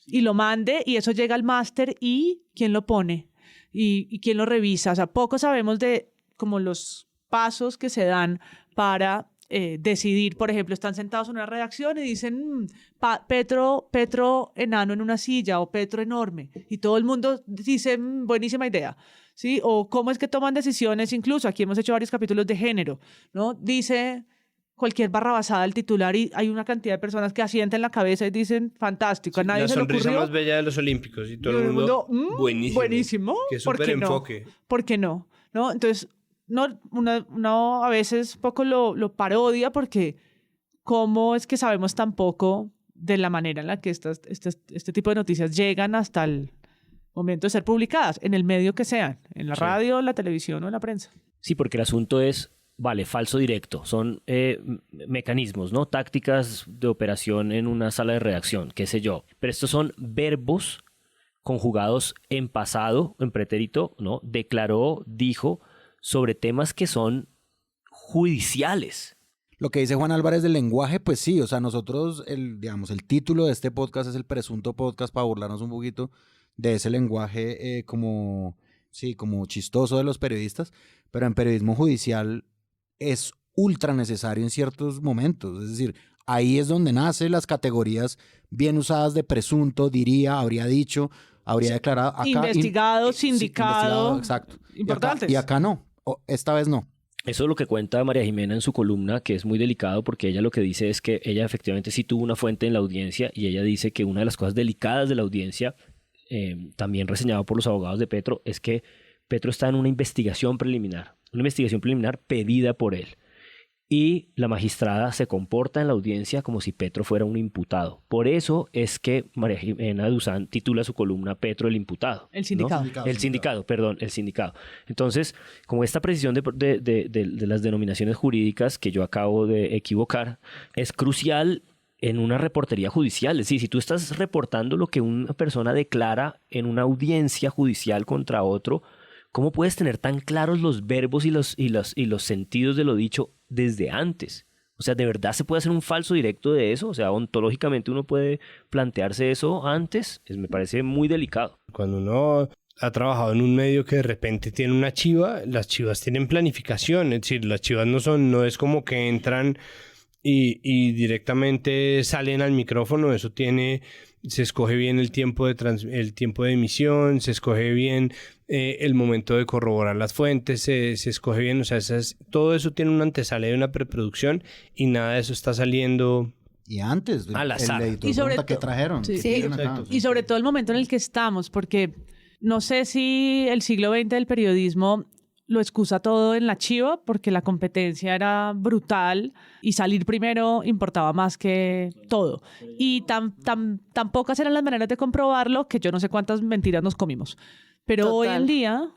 y lo mande, y eso llega al máster, y ¿quién lo pone? ¿Y quién lo revisa? O sea, poco sabemos de como los pasos que se dan para decidir. Por ejemplo, están sentados en una redacción y dicen Petro enano en una silla o Petro enorme, y todo el mundo dice buenísima idea, ¿sí? O cómo es que toman decisiones, incluso aquí hemos hecho varios capítulos de género, ¿no? Dice cualquier barrabasada el titular y hay una cantidad de personas que asienten la cabeza y dicen fantástico, a nadie se le ocurrió. La sonrisa más bella de los Olímpicos y todo el mundo buenísimo. Qué súper enfoque. ¿Por qué no? ¿No? Entonces, uno a veces poco lo parodia, porque ¿cómo es que sabemos tan poco de la manera en la que este tipo de noticias llegan hasta el momento de ser publicadas, en el medio que sean, en la radio, en la televisión o en la prensa? Sí, porque el asunto es, vale, falso directo, son mecanismos, ¿no? Tácticas de operación en una sala de redacción, qué sé yo. Pero estos son verbos conjugados en pasado, en pretérito, ¿no? Declaró, dijo, sobre temas que son judiciales. Lo que dice Juan Álvarez del lenguaje, pues sí, o sea, nosotros, el título de este podcast es el presunto podcast, para burlarnos un poquito de ese lenguaje como chistoso de los periodistas, pero en periodismo judicial es ultra necesario en ciertos momentos. Es decir, ahí es donde nacen las categorías bien usadas de presunto, habría dicho, habría declarado. Acá, investigado, sindicado. Exacto. Importantes. Y acá no, esta vez no. Eso es lo que cuenta María Jimena en su columna, que es muy delicado, porque ella lo que dice es que ella efectivamente sí tuvo una fuente en la audiencia, y ella dice que una de las cosas delicadas de la audiencia, también reseñado por los abogados de Petro, es que Petro está en una investigación preliminar pedida por él. Y la magistrada se comporta en la audiencia como si Petro fuera un imputado. Por eso es que María Jimena Duzán titula su columna Petro el imputado. El sindicado. ¿No? El sindicado. Entonces, como esta precisión de las denominaciones jurídicas que yo acabo de equivocar, es crucial en una reportería judicial. Es decir, si tú estás reportando lo que una persona declara en una audiencia judicial contra otro, ¿cómo puedes tener tan claros los verbos y los sentidos de lo dicho desde antes? O sea, ¿de verdad se puede hacer un falso directo de eso? O sea, ontológicamente uno puede plantearse eso antes. Me parece muy delicado. Cuando uno ha trabajado en un medio que de repente tiene una chiva, las chivas tienen planificación. Es decir, las chivas no es como que entran y directamente salen al micrófono. Eso se escoge bien el tiempo de emisión, se escoge bien el momento de corroborar las fuentes, se escoge bien, o sea, todo eso tiene una antesala y una preproducción, y nada de eso está saliendo y antes al azar. Y sobre todo que trajeron. Sí, y sobre todo el momento en el que estamos, porque no sé si el siglo XX del periodismo lo excusa todo en la chiva, porque la competencia era brutal y salir primero importaba más que todo. Y tan pocas eran las maneras de comprobarlo, que yo no sé cuántas mentiras nos comimos. Pero total. Hoy en día,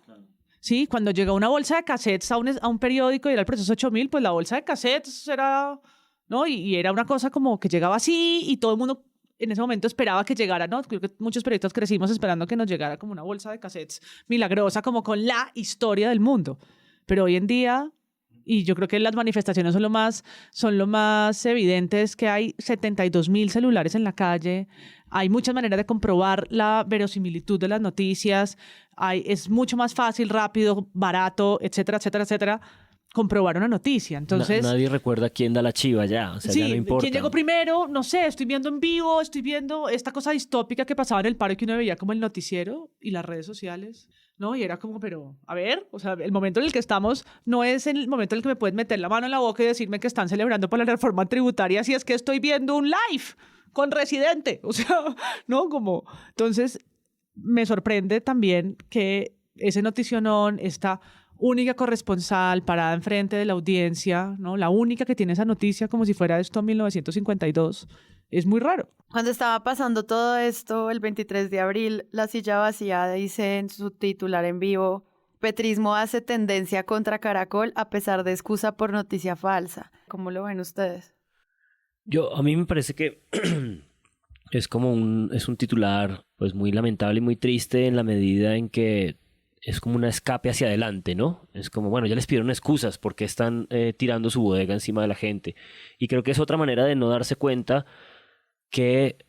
sí, cuando llega una bolsa de cassettes a un periódico y era el proceso 8000, pues la bolsa de cassettes era ¿no? Y era una cosa como que llegaba así y todo el mundo en ese momento esperaba que llegara, ¿no? Creo que muchos periodistas crecimos esperando que nos llegara como una bolsa de cassettes milagrosa, como con la historia del mundo. Pero hoy en día, y yo creo que las manifestaciones son lo más evidentes, que hay 72.000 celulares en la calle, hay muchas maneras de comprobar la verosimilitud de las noticias, es mucho más fácil, rápido, barato, etcétera, etcétera, etcétera, comprobar una noticia. Entonces, nadie recuerda quién da la chiva ya, o sea, sí, ya no importa. ¿quién llegó primero? No sé, estoy viendo en vivo, estoy viendo esta cosa distópica que pasaba en el paro y que uno veía como el noticiero y las redes sociales, ¿no? Y era como, pero, a ver, o sea, el momento en el que estamos no es el momento en el que me puedes meter la mano en la boca y decirme que están celebrando por la reforma tributaria si es que estoy viendo un live con Residente, o sea, ¿no? Como, entonces, me sorprende también que ese noticionón, esta única corresponsal parada enfrente de la audiencia, ¿no? La única que tiene esa noticia como si fuera esto en 1952, es muy raro. Cuando estaba pasando todo esto, el 23 de abril, La Silla Vacía dice en su titular en vivo: petrismo hace tendencia contra Caracol a pesar de excusa por noticia falsa. ¿Cómo lo ven ustedes? A mí me parece que es un titular pues muy lamentable y muy triste en la medida en que es como un escape hacia adelante, ¿no? Es como, bueno, ya les pidieron excusas porque están tirando su bodega encima de la gente. Y creo que es otra manera de no darse cuenta que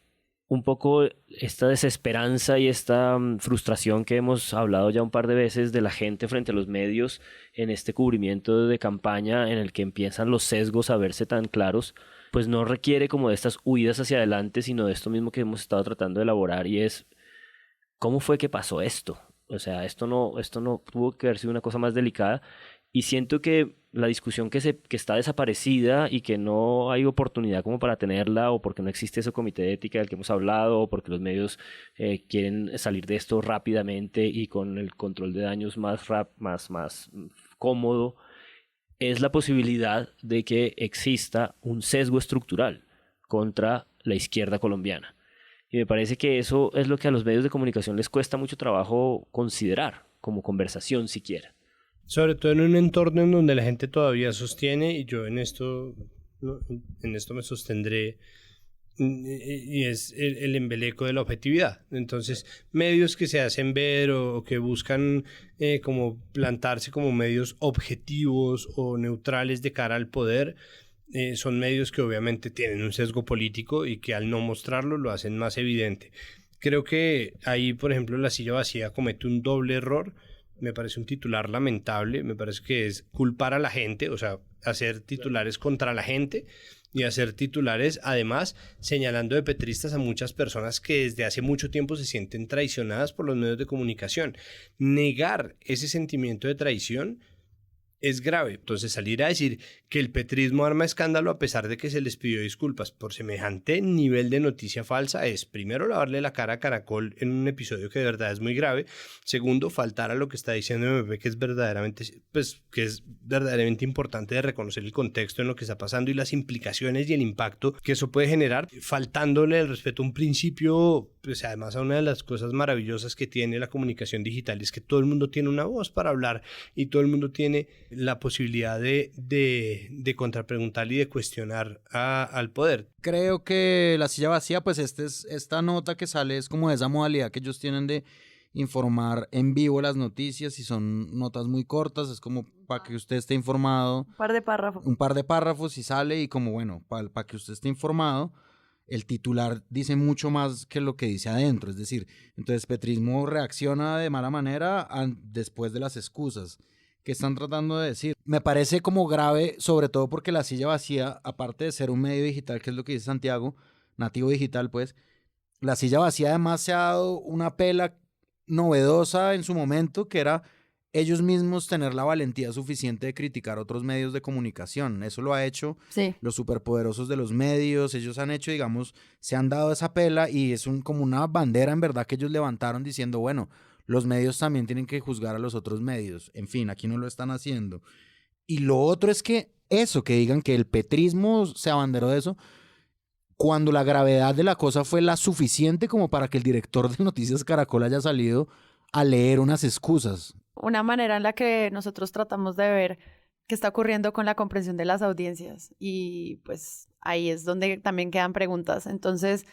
un poco esta desesperanza y esta frustración que hemos hablado ya un par de veces de la gente frente a los medios en este cubrimiento de campaña en el que empiezan los sesgos a verse tan claros, pues no requiere como de estas huidas hacia adelante, sino de esto mismo que hemos estado tratando de elaborar, y es ¿cómo fue que pasó esto? O sea, esto no tuvo que haber sido una cosa más delicada, y siento que la discusión que está desaparecida y que no hay oportunidad como para tenerla, o porque no existe ese comité de ética del que hemos hablado, o porque los medios quieren salir de esto rápidamente y con el control de daños más cómodo, es la posibilidad de que exista un sesgo estructural contra la izquierda colombiana. Y me parece que eso es lo que a los medios de comunicación les cuesta mucho trabajo considerar como conversación siquiera. Sobre todo en un entorno en donde la gente todavía sostiene, y yo en esto me sostendré, y es el embeleco de la objetividad. Entonces, medios que se hacen ver o que buscan como plantarse como medios objetivos o neutrales de cara al poder, son medios que obviamente tienen un sesgo político y que al no mostrarlo lo hacen más evidente. Creo que ahí, por ejemplo, La Silla Vacía comete un doble error. Me parece un titular lamentable, me parece que es culpar a la gente, o sea, hacer titulares contra la gente y hacer titulares, además, señalando de petristas a muchas personas que desde hace mucho tiempo se sienten traicionadas por los medios de comunicación. Negar ese sentimiento de traición es grave. Entonces, salir a decir que el petrismo arma escándalo a pesar de que se les pidió disculpas por semejante nivel de noticia falsa es, primero, lavarle la cara a Caracol en un episodio que de verdad es muy grave. Segundo, faltar a lo que está diciendo MP, que es verdaderamente importante de reconocer el contexto en lo que está pasando y las implicaciones y el impacto que eso puede generar, faltándole el respeto a un principio, pues además a una de las cosas maravillosas que tiene la comunicación digital, es que todo el mundo tiene una voz para hablar y todo el mundo tiene la posibilidad de contrapreguntar y de cuestionar al poder. Creo que La Silla Vacía, pues esta nota que sale es como de esa modalidad que ellos tienen de informar en vivo las noticias, y son notas muy cortas, es como para que usted esté informado. Un par de párrafos y sale, y como bueno, para que usted esté informado. El titular dice mucho más que lo que dice adentro, es decir, entonces petrismo reacciona de mala manera después de las excusas que están tratando de decir. Me parece como grave, sobre todo porque La Silla Vacía, aparte de ser un medio digital, que es lo que dice Santiago, nativo digital, pues, La Silla Vacía además se ha dado una pela novedosa en su momento, que era ellos mismos tener la valentía suficiente de criticar otros medios de comunicación. Eso lo ha hecho los superpoderosos de los medios. Ellos han hecho, digamos, se han dado esa pela, y es como una bandera en verdad que ellos levantaron diciendo, bueno, los medios también tienen que juzgar a los otros medios. En fin, aquí no lo están haciendo. Y lo otro es que que digan que el petrismo se abanderó de eso, cuando la gravedad de la cosa fue la suficiente como para que el director de Noticias Caracol haya salido a leer unas excusas. Una manera en la que nosotros tratamos de ver qué está ocurriendo con la comprensión de las audiencias. Y pues ahí es donde también quedan preguntas. Entonces,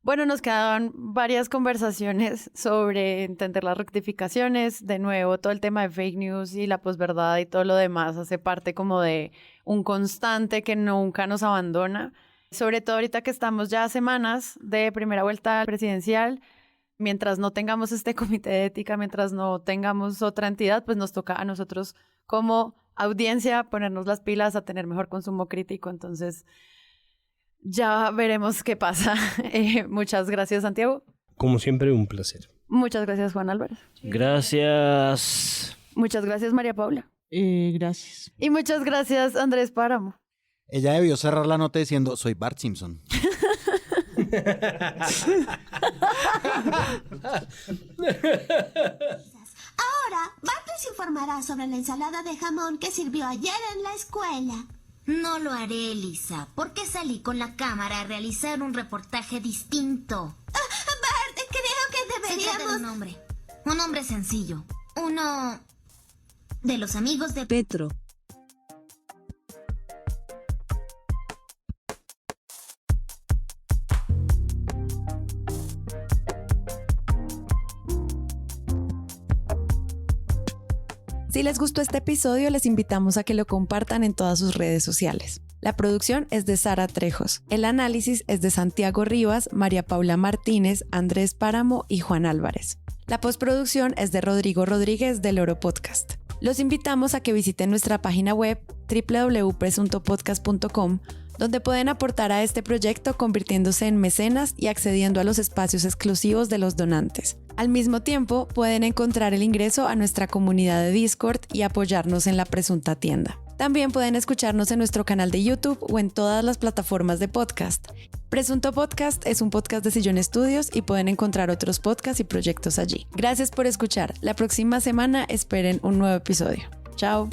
bueno, nos quedaban varias conversaciones sobre entender las rectificaciones. De nuevo, todo el tema de fake news y la posverdad y todo lo demás hace parte como de un constante que nunca nos abandona. Sobre todo ahorita que estamos ya a semanas de primera vuelta presidencial, mientras no tengamos este comité de ética, mientras no tengamos otra entidad, pues nos toca a nosotros como audiencia ponernos las pilas a tener mejor consumo crítico. Entonces, ya veremos qué pasa. Muchas gracias, Santiago. Como siempre, un placer. Muchas gracias, Juan Álvarez. Gracias. Muchas gracias, María Paula. Gracias. Y muchas gracias, Andrés Páramo. Ella debió cerrar la nota diciendo, soy Bart Simpson. Ahora, Bart les informará sobre la ensalada de jamón que sirvió ayer en la escuela. No lo haré, Lisa, porque salí con la cámara a realizar un reportaje distinto. Bart, creo que deberíamos... Se trata de un hombre sencillo, uno de los amigos de Petro. Si les gustó este episodio, les invitamos a que lo compartan en todas sus redes sociales. La producción es de Sara Trejos. El análisis es de Santiago Rivas, María Paula Martínez, Andrés Páramo y Juan Álvarez. La postproducción es de Rodrigo Rodríguez del Oro Podcast. Los invitamos a que visiten nuestra página web www.presuntopodcast.com, donde pueden aportar a este proyecto convirtiéndose en mecenas y accediendo a los espacios exclusivos de los donantes. Al mismo tiempo, pueden encontrar el ingreso a nuestra comunidad de Discord y apoyarnos en la presunta tienda. También pueden escucharnos en nuestro canal de YouTube o en todas las plataformas de podcast. Presunto Podcast es un podcast de Sillón Estudios y pueden encontrar otros podcasts y proyectos allí. Gracias por escuchar. La próxima semana esperen un nuevo episodio. Chao.